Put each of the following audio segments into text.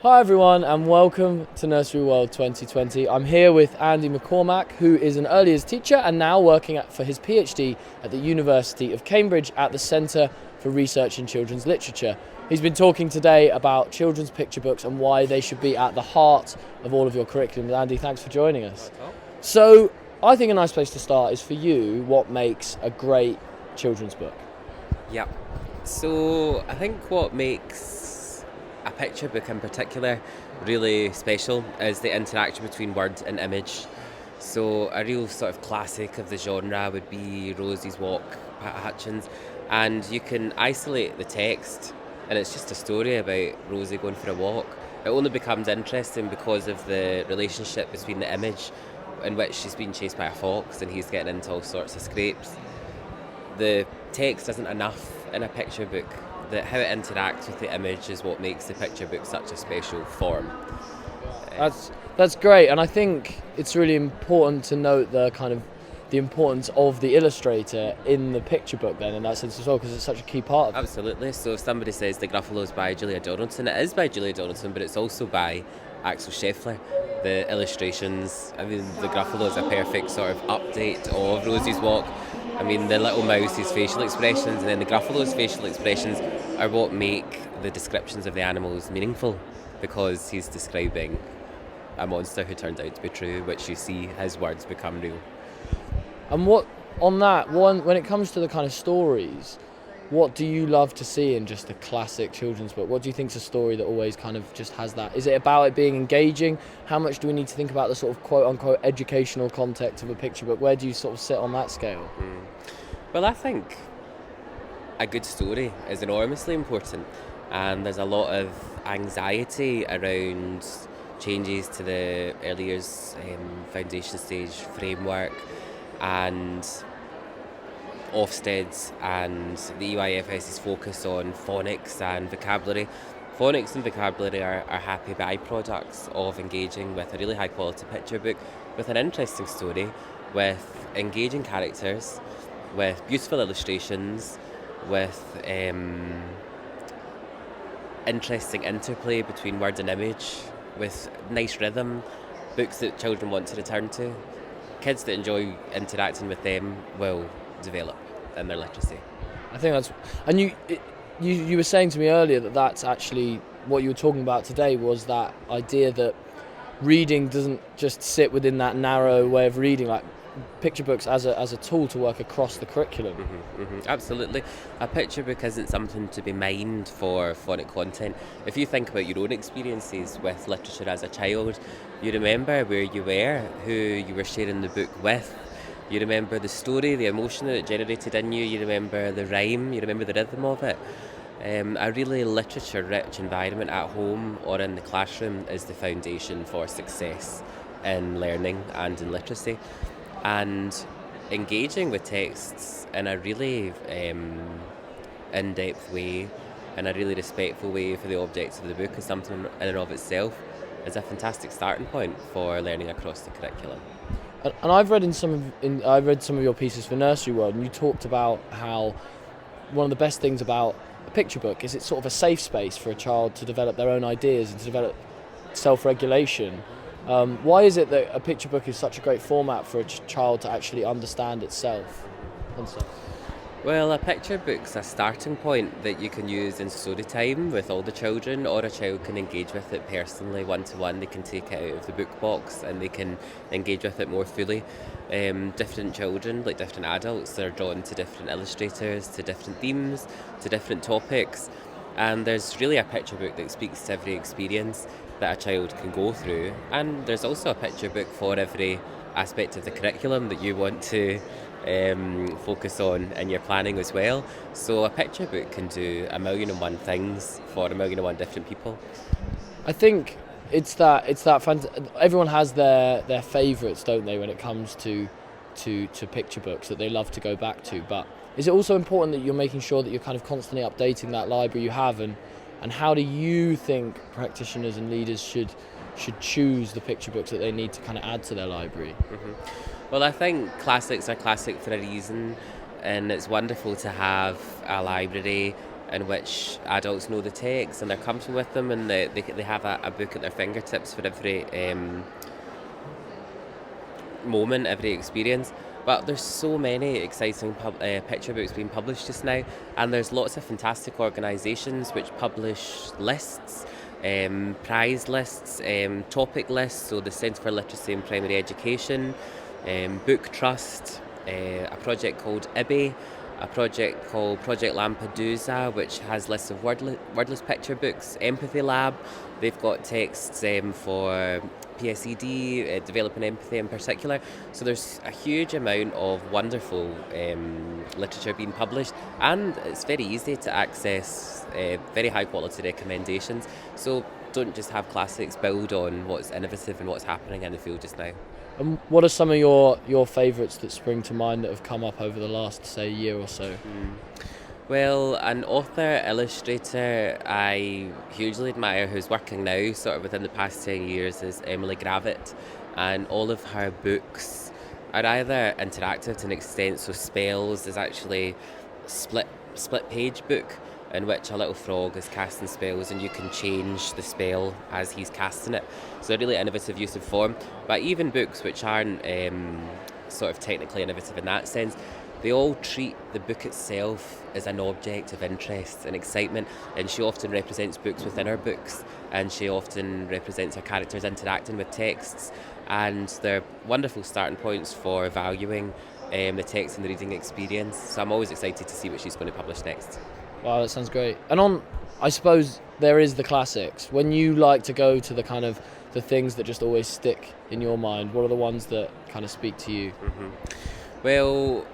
Hi everyone and welcome to Nursery World 2020. I'm here with Andy McCormack, who is an early years teacher and now working for his Ph.D. at the University of Cambridge at the Centre for Research in Children's Literature. He's been talking today about children's picture books and why they should be at the heart of all of your curriculum. Andy, thanks for joining us. So I think a nice place to start is for you, what makes a great children's book? Yeah, so I think what makes a picture book in particular really special is the interaction between word and image. So a real sort of classic of the genre would be Rosie's Walk, Pat Hutchins, and you can isolate the text and it's just a story about Rosie going for a walk. It only becomes interesting because of the relationship between the image in which she's being chased by a fox and he's getting into all sorts of scrapes. The text isn't enough in a picture book. How it interacts with the image is what makes the picture book such a special form. That's great, and I think it's really important to note the importance of the illustrator in the picture book then in that sense as well, because it's such a key part of it. Absolutely. So if somebody says The Gruffalo's by Julia Donaldson, it is by Julia Donaldson, but it's also by Axel Scheffler. The illustrations, I mean, The Gruffalo is a perfect sort of update of Rosie's Walk. I mean, the little mouse's facial expressions and then the Gruffalo's facial expressions are what make the descriptions of the animals meaningful, because he's describing a monster who turned out to be true, which you see his words become real. And when it comes to the kind of stories, what do you love to see in just a classic children's book? What do you think is a story that always kind of just has that? Is it about it being engaging? How much do we need to think about the sort of quote-unquote educational context of a picture book? Where do you sort of sit on that scale? Well, I think a good story is enormously important, and there's a lot of anxiety around changes to the early years foundation stage framework and Ofsted's and the EYFS's focus on phonics and vocabulary. Phonics and vocabulary are happy byproducts of engaging with a really high quality picture book with an interesting story, with engaging characters, with beautiful illustrations, with interesting interplay between word and image, with nice rhythm, books that children want to return to. Kids that enjoy interacting with them will develop in their literacy. I think that's, and you were saying to me earlier that that's actually what you were talking about today, was that idea that reading doesn't just sit within that narrow way of reading, like picture books as a tool to work across the curriculum. Absolutely. A picture book isn't something to be mined for phonic content. If you think about your own experiences with literature as a child, you remember where you were, who you were sharing the book with. You remember the story, the emotion that it generated in you. You remember the rhyme, you remember the rhythm of it. A really literature-rich environment at home or in the classroom is the foundation for success in learning and in literacy. And engaging with texts in a really in-depth way, in a really respectful way for the objects of the book is something in and of itself is a fantastic starting point for learning across the curriculum. And I've read some of your pieces for Nursery World, and you talked about how one of the best things about a picture book is it's sort of a safe space for a child to develop their own ideas and to develop self-regulation. Why is it that a picture book is such a great format for a child to actually understand itself? Well, a picture book's a starting point that you can use in story time with all the children, or a child can engage with it personally, one-to-one. They can take it out of the book box and they can engage with it more fully. Different children, like different adults, they're drawn to different illustrators, to different themes, to different topics. And there's really a picture book that speaks to every experience that a child can go through. And there's also a picture book for every aspect of the curriculum that you want to focus on in your planning as well. So a picture book can do 1,000,001 things for 1,000,001 different people. I think it's that everyone has their favourites, don't they, when it comes to picture books that they love to go back to. But is it also important that you're making sure that you're kind of constantly updating that library you have, and how do you think practitioners and leaders should choose the picture books that they need to kind of add to their library? Well, I think classics are classic for a reason, and it's wonderful to have a library in which adults know the text and they're comfortable with them, and they have a book at their fingertips for every moment, every experience. But there's so many exciting picture books being published just now, and there's lots of fantastic organisations which publish lists, prize lists, topic lists, so the Centre for Literacy in Primary Education, Book Trust, a project called IBE, a project called Project Lampedusa, which has lists of wordless picture books, Empathy Lab, they've got texts for Ph.D, developing empathy in particular. So there's a huge amount of wonderful literature being published, and it's very easy to access very high quality recommendations. So don't just have classics, build on what's innovative and what's happening in the field just now. And what are some of your favourites that spring to mind that have come up over the last, say, year or so? Well, an author, illustrator I hugely admire who's working now sort of within the past 10 years is Emily Gravitt, and all of her books are either interactive to an extent, so Spells is actually split page book in which a little frog is casting spells and you can change the spell as he's casting it. So a really innovative use of form. But even books which aren't sort of technically innovative in that sense, they all treat the book itself as an object of interest and excitement, and she often represents books within her books, and she often represents her characters interacting with texts, and they're wonderful starting points for valuing the text and the reading experience. So I'm always excited to see what she's going to publish next. Wow, that sounds great. And I suppose there is the classics. When you like to go to the things that just always stick in your mind, what are the ones that kind of speak to you? Well,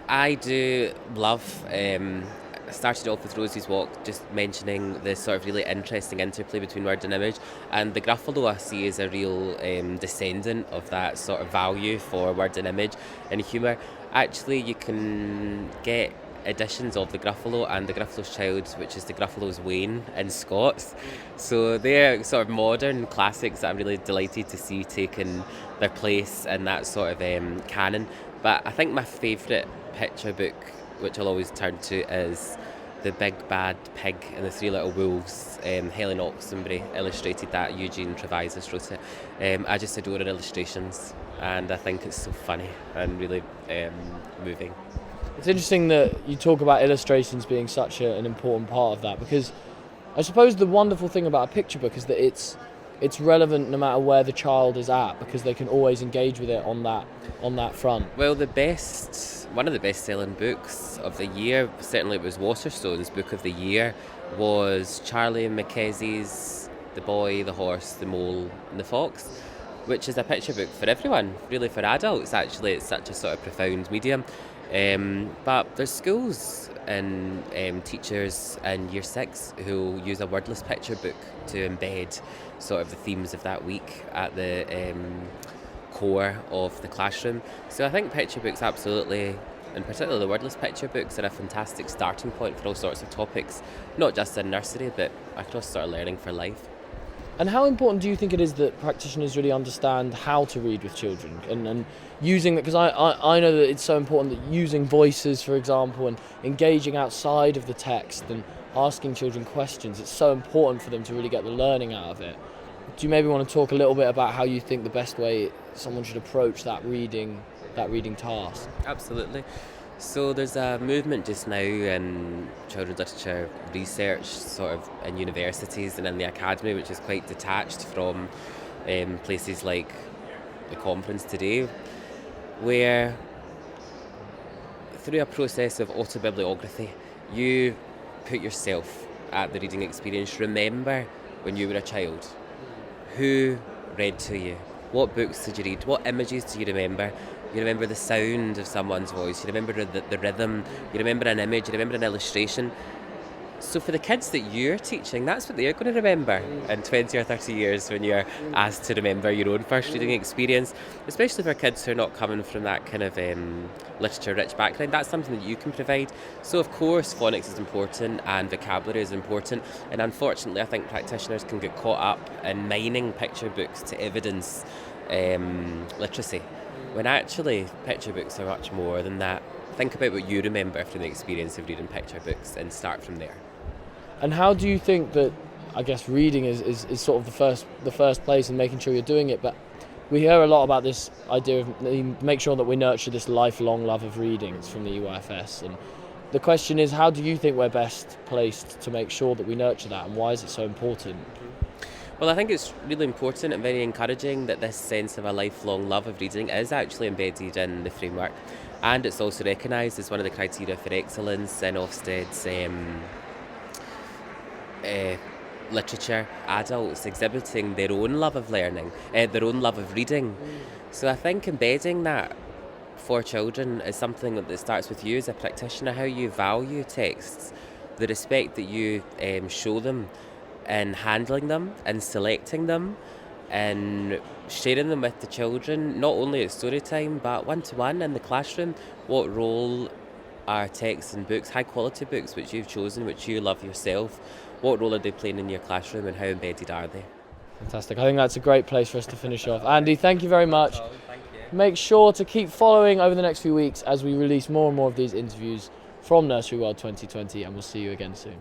I do love, I started off with Rosie's Walk, just mentioning the sort of really interesting interplay between word and image, and the Gruffalo I see is a real descendant of that sort of value for word and image and humour. Actually, you can get editions of the Gruffalo and the Gruffalo's Child, which is the Gruffalo's Wain in Scots. So they're sort of modern classics that I'm really delighted to see taking their place in that sort of canon. But I think my favourite picture book, which I'll always turn to, is The Big Bad Pig and the Three Little Wolves. Helen Oxenbury illustrated that, Eugene Trevisis wrote it. I just adore her illustrations, and I think it's so funny and really moving. It's interesting that you talk about illustrations being such an important part of that, because I suppose the wonderful thing about a picture book is that it's relevant no matter where the child is at, because they can always engage with it on that front. Well, one of the best-selling books of the year, certainly it was Waterstone's book of the year, was Charlie Mackesy's The Boy, the Horse, the Mole and the Fox, which is a picture book for everyone, really for adults actually. It's such a sort of profound medium. But there's schools and teachers in Year 6 who use a wordless picture book to embed sort of the themes of that week at the core of the classroom. So I think picture books absolutely, and particularly the wordless picture books, are a fantastic starting point for all sorts of topics, not just in nursery but across sort of learning for life. And how important do you think it is that practitioners really understand how to read with children and using that? Because I know that it's so important that using voices, for example, and engaging outside of the text and asking children questions, it's so important for them to really get the learning out of it. Do you maybe want to talk a little bit about how you think the best way someone should approach that reading task? Absolutely. So there's a movement just now in children's literature research, sort of in universities and in the academy, which is quite detached from places like the conference today, where through a process of autobibliography, you put yourself at the reading experience. Remember when you were a child, who read to you? What books did you read? What images do you remember? You remember the sound of someone's voice, you remember the rhythm, you remember an image, you remember an illustration. So for the kids that you're teaching, that's what they're going to remember in 20 or 30 years when you're asked to remember your own first reading experience, especially for kids who are not coming from that kind of literature-rich background. That's something that you can provide. So of course phonics is important and vocabulary is important, and unfortunately I think practitioners can get caught up in mining picture books to evidence literacy, when actually picture books are much more than that. Think about what you remember from the experience of reading picture books and start from there. And how do you think that, I guess, reading is sort of the first place in making sure you're doing it, but we hear a lot about this idea of make sure that we nurture this lifelong love of reading. It's from the UIFS, and the question is, how do you think we're best placed to make sure that we nurture that, and why is it so important? Well, I think it's really important and very encouraging that this sense of a lifelong love of reading is actually embedded in the framework, and it's also recognised as one of the criteria for excellence in Ofsted's literature, adults exhibiting their own love of learning, their own love of reading. So I think embedding that for children is something that starts with you as a practitioner, how you value texts, the respect that you show them in handling them and selecting them and sharing them with the children, not only at story time but one-to-one in the classroom. What role are texts and books, high quality books which you've chosen, which you love yourself, what role are they playing in your classroom and how embedded are they? Fantastic. I think that's a great place for us to finish off. Andy, thank you very much. Oh, thank you. Make sure to keep following over the next few weeks as we release more and more of these interviews from Nursery World 2020, and we'll see you again soon.